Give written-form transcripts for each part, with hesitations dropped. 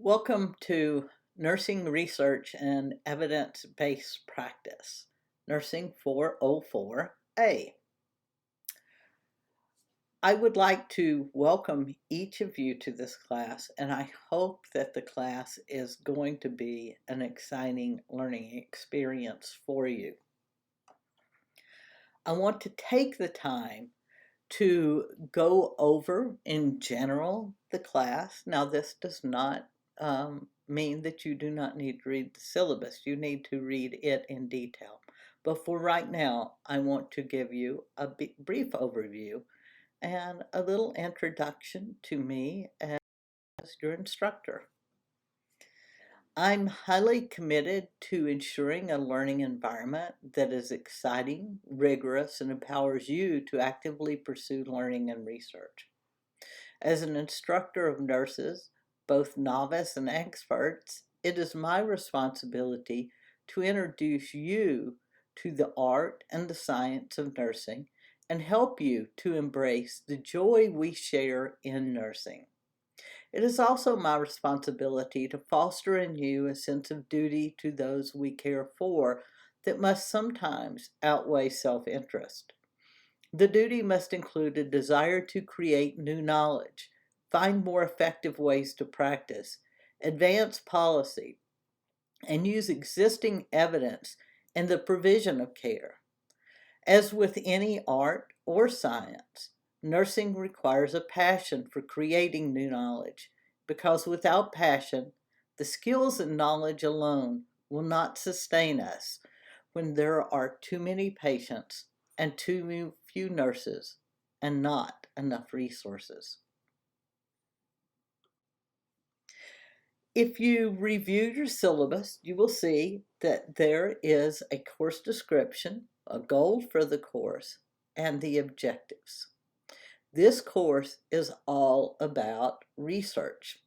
Welcome to Nursing Research and Evidence-Based Practice, Nursing 404A. I would like to welcome each of you to this class, and I hope that the class is going to be an exciting learning experience for you. I want to take the time to go over in general the class. Now, this does not mean that you do not need to read the syllabus. You need to read it in detail. But for right now, I want to give you a brief overview and a little introduction to me as your instructor. I'm highly committed to ensuring a learning environment that is exciting, rigorous, and empowers you to actively pursue learning and research. As an instructor of nurses, both novice and experts, it is my responsibility to introduce you to the art and the science of nursing and help you to embrace the joy we share in nursing. It is also my responsibility to foster in you a sense of duty to those we care for that must sometimes outweigh self-interest. The duty must include a desire to create new knowledge, find more effective ways to practice, advance policy, and use existing evidence in the provision of care. As with any art or science, nursing requires a passion for creating new knowledge, because without passion, the skills and knowledge alone will not sustain us when there are too many patients and too few nurses and not enough resources. If you review your syllabus, you will see that there is a course description, a goal for the course, and the objectives. This course is all about research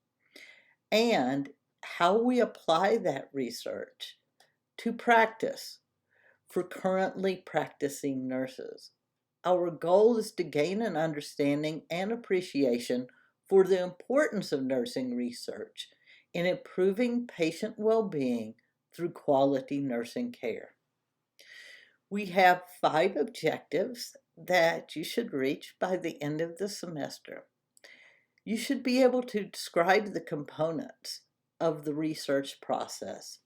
and how we apply that research to practice for currently practicing nurses. Our goal is to gain an understanding and appreciation for the importance of nursing research in improving patient well-being through quality nursing care. We have 5 objectives that you should reach by the end of the semester. You should be able to describe the components of the research process,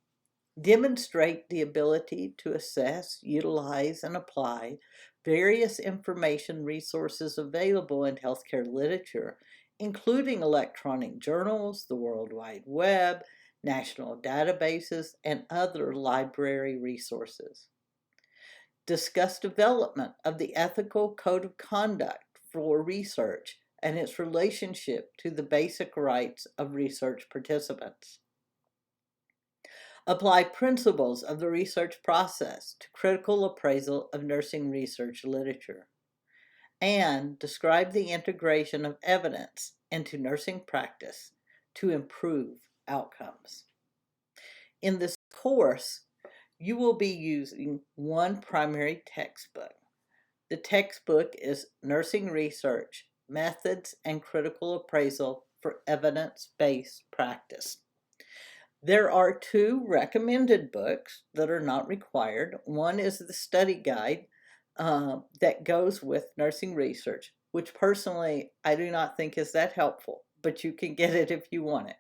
demonstrate the ability to assess, utilize, and apply various information resources available in healthcare literature, including electronic journals, the World Wide Web, national databases, and other library resources. Discuss development of the ethical code of conduct for research and its relationship to the basic rights of research participants. Apply principles of the research process to critical appraisal of nursing research literature. And describe the integration of evidence into nursing practice to improve outcomes. In this course, you will be using one primary textbook. The textbook is Nursing Research, Methods and Critical Appraisal for Evidence-Based Practice. There are 2 recommended books that are not required. One is the study guide that goes with nursing research, which personally I do not think is that helpful, but you can get it if you want it.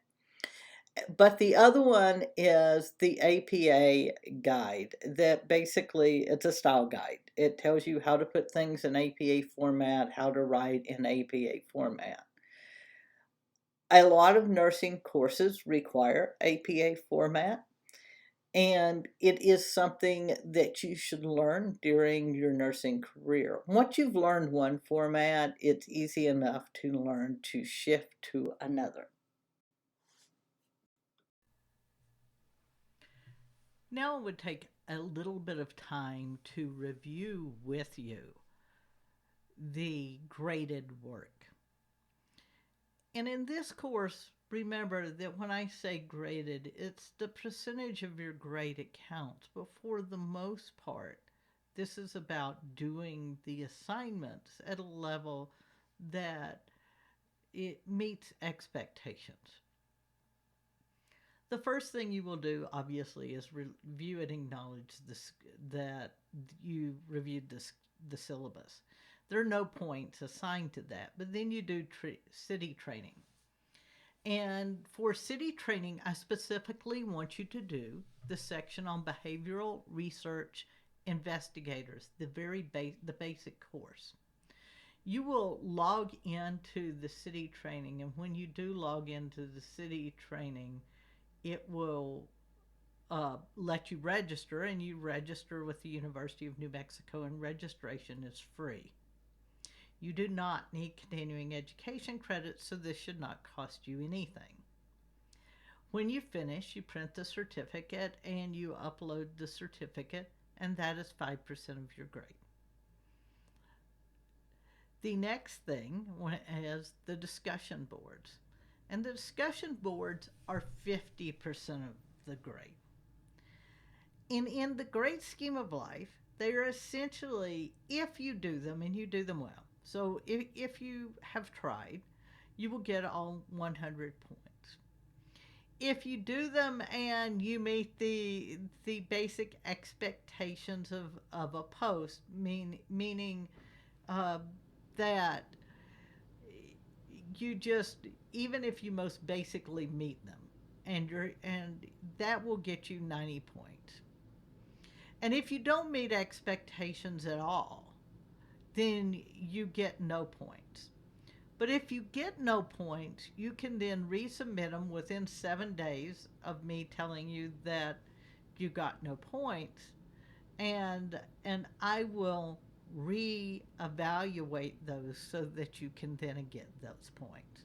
But the other one is the APA guide that basically it's a style guide. It tells you how to put things in APA format, how to write in APA format. A lot of nursing courses require APA format, and it is something that you should learn during your nursing career. Once you've learned one format, it's easy enough to learn to shift to another. Now it would take a little bit of time to review with you the graded work. And in this course, remember that when I say graded, it's the percentage of your grade it counts. But for the most part, this is about doing the assignments at a level that it meets expectations. The first thing you will do, obviously, is review and acknowledge that you reviewed the syllabus. There are no points assigned to that, but then you do city training. And for city training, I specifically want you to do the section on behavioral research investigators, the basic course. You will log into the city training, and when you do log into the city training, it will let you register, and you register with the University of New Mexico, and registration is free. You do not need continuing education credits, so this should not cost you anything. When you finish, you print the certificate and you upload the certificate, and that is 5% of your grade. The next thing is the discussion boards. And the discussion boards are 50% of the grade. In the great scheme of life, they are essentially, if you do them and you do them well, so if you have tried, you will get all 100 points. If you do them and you meet the basic expectations of a post, meaning uh, that you just, even if you most basically meet them, and that will get you 90 points. And if you don't meet expectations at all, then you get no points. But if you get no points, you can then resubmit them within 7 days of me telling you that you got no points, and I will reevaluate those so that you can then get those points.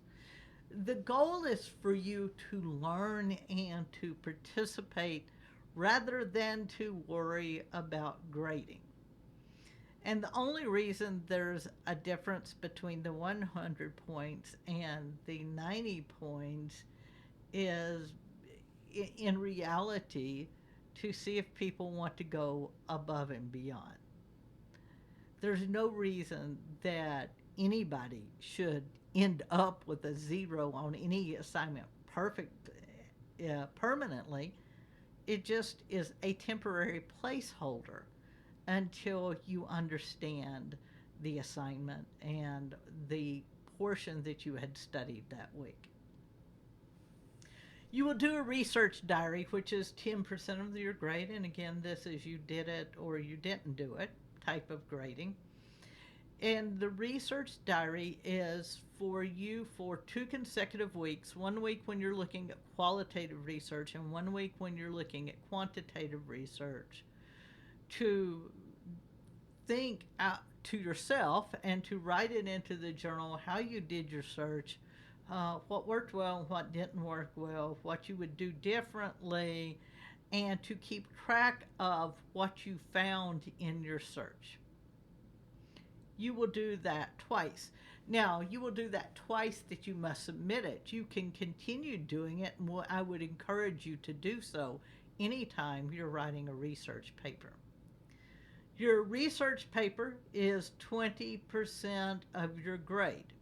The goal is for you to learn and to participate rather than to worry about grading. And the only reason there's a difference between the 100 points and the 90 points is, in reality, to see if people want to go above and beyond. There's no reason that anybody should end up with a zero on any assignment permanently. It just is a temporary placeholder until you understand the assignment and the portion that you had studied that week. You will do a research diary, which is 10% of your grade. And again, this is you did it or you didn't do it type of grading. And the research diary is for you for 2 consecutive weeks. 1 week when you're looking at qualitative research, and 1 week when you're looking at quantitative research, to think out to yourself and to write it into the journal how you did your search, what worked well, what didn't work well, what you would do differently, and to keep track of what you found in your search. You will do that twice. Now, you will do that twice that you must submit it. You can continue doing it, and I would encourage you to do so anytime you're writing a research paper. Your research paper is 20% of your grade.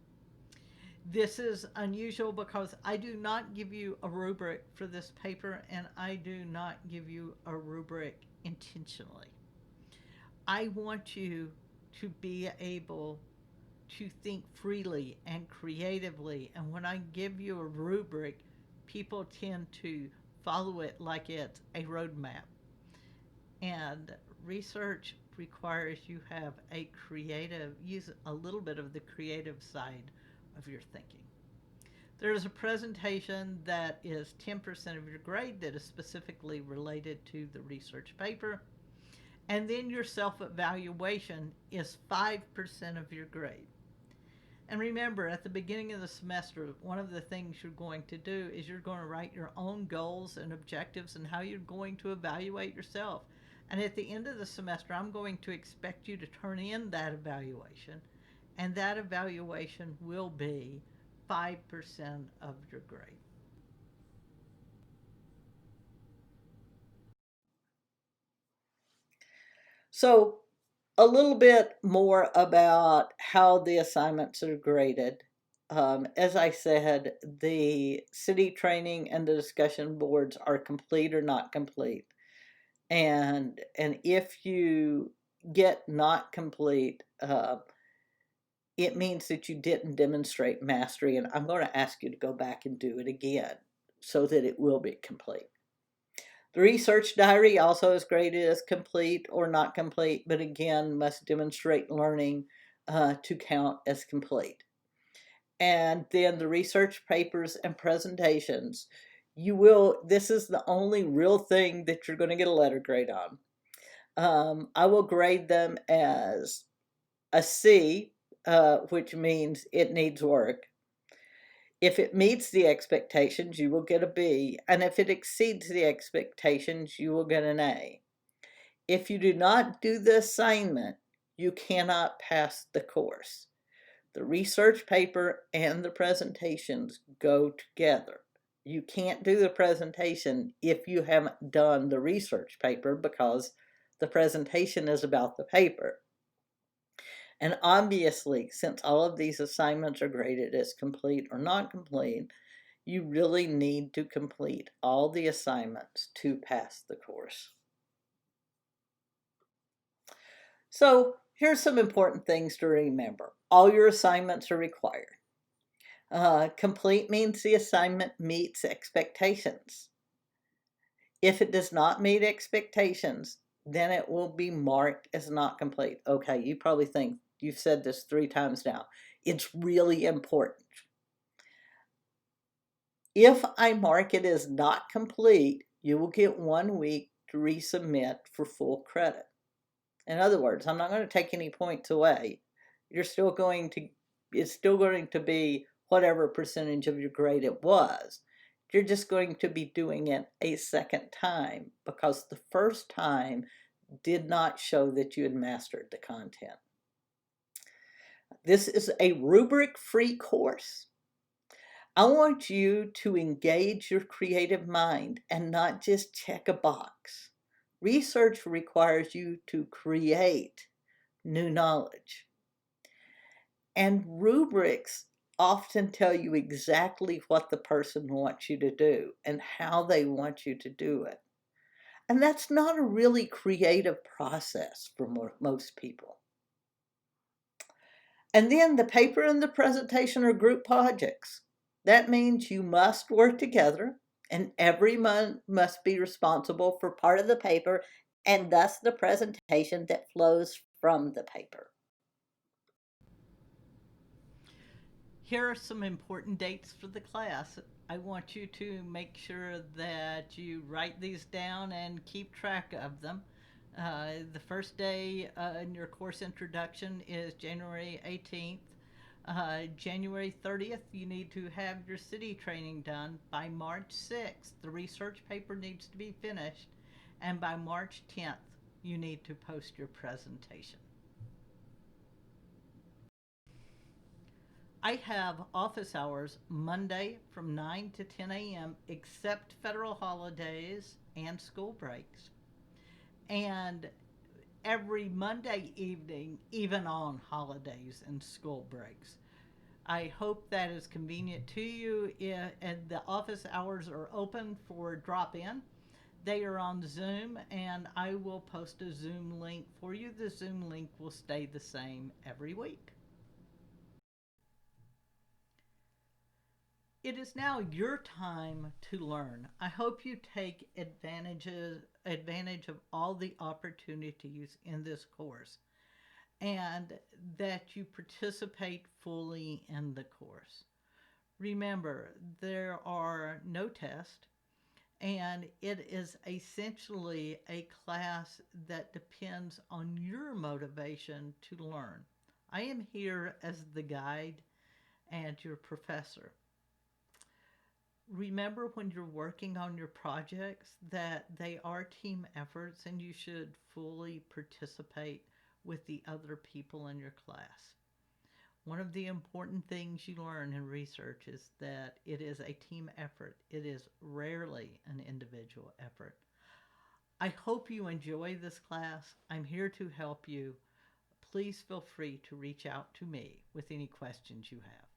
This is unusual because I do not give you a rubric for this paper, and I do not give you a rubric intentionally. I want you to be able to think freely and creatively, and when I give you a rubric, people tend to follow it like it's a roadmap. And research requires you have use a little bit of the creative side of your thinking. There's a presentation that is 10% of your grade that is specifically related to the research paper. And then your self-evaluation is 5% of your grade. And remember, at the beginning of the semester, one of the things you're going to do is you're going to write your own goals and objectives and how you're going to evaluate yourself. And at the end of the semester, I'm going to expect you to turn in that evaluation, and that evaluation will be 5% of your grade. So, a little bit more about how the assignments are graded. As I said, the city training and the discussion boards are complete or not complete. And if you get not complete, it means that you didn't demonstrate mastery, and I'm going to ask you to go back and do it again so that it will be complete. The research diary also is graded as complete or not complete, but again must demonstrate learning to count as complete. And then the research papers and presentations, this is the only real thing that you're going to get a letter grade on. I will grade them as a C, which means it needs work. If it meets the expectations, you will get a B, and if it exceeds the expectations, you will get an A. If you do not do the assignment, you cannot pass the course. The research paper and the presentations go together. You can't do the presentation if you haven't done the research paper because the presentation is about the paper. And obviously, since all of these assignments are graded as complete or not complete, you really need to complete all the assignments to pass the course. So here's some important things to remember. All your assignments are required. Complete means the assignment meets expectations. If it does not meet expectations, then it will be marked as not complete. Okay, you probably think you've said this 3 times now. It's really important. If I mark it as not complete, you will get 1 week to resubmit for full credit. In other words, I'm not going to take any points away. It's still going to be whatever percentage of your grade it was. You're just going to be doing it a second time because the first time did not show that you had mastered the content. This is a rubric-free course. I want you to engage your creative mind and not just check a box. Research requires you to create new knowledge. And rubrics often tell you exactly what the person wants you to do and how they want you to do it. And that's not a really creative process for most people. And then the paper and the presentation are group projects. That means you must work together and everyone must be responsible for part of the paper and thus the presentation that flows from the paper. Here are some important dates for the class. I want you to make sure that you write these down and keep track of them. The first day in your course introduction is January 18th. January 30th, you need to have your city training done. By March 6th, the research paper needs to be finished. And by March 10th, you need to post your presentation. I have office hours Monday from 9 to 10 a.m. except federal holidays and school breaks. And every Monday evening, even on holidays and school breaks. I hope that is convenient to you, and the office hours are open for drop-in. They are on Zoom, and I will post a Zoom link for you. The Zoom link will stay the same every week. It is now your time to learn. I hope you take advantage of all the opportunities in this course and that you participate fully in the course. Remember, there are no tests, and it is essentially a class that depends on your motivation to learn. I am here as the guide and your professor. Remember when you're working on your projects that they are team efforts and you should fully participate with the other people in your class. One of the important things you learn in research is that it is a team effort. It is rarely an individual effort. I hope you enjoy this class. I'm here to help you. Please feel free to reach out to me with any questions you have.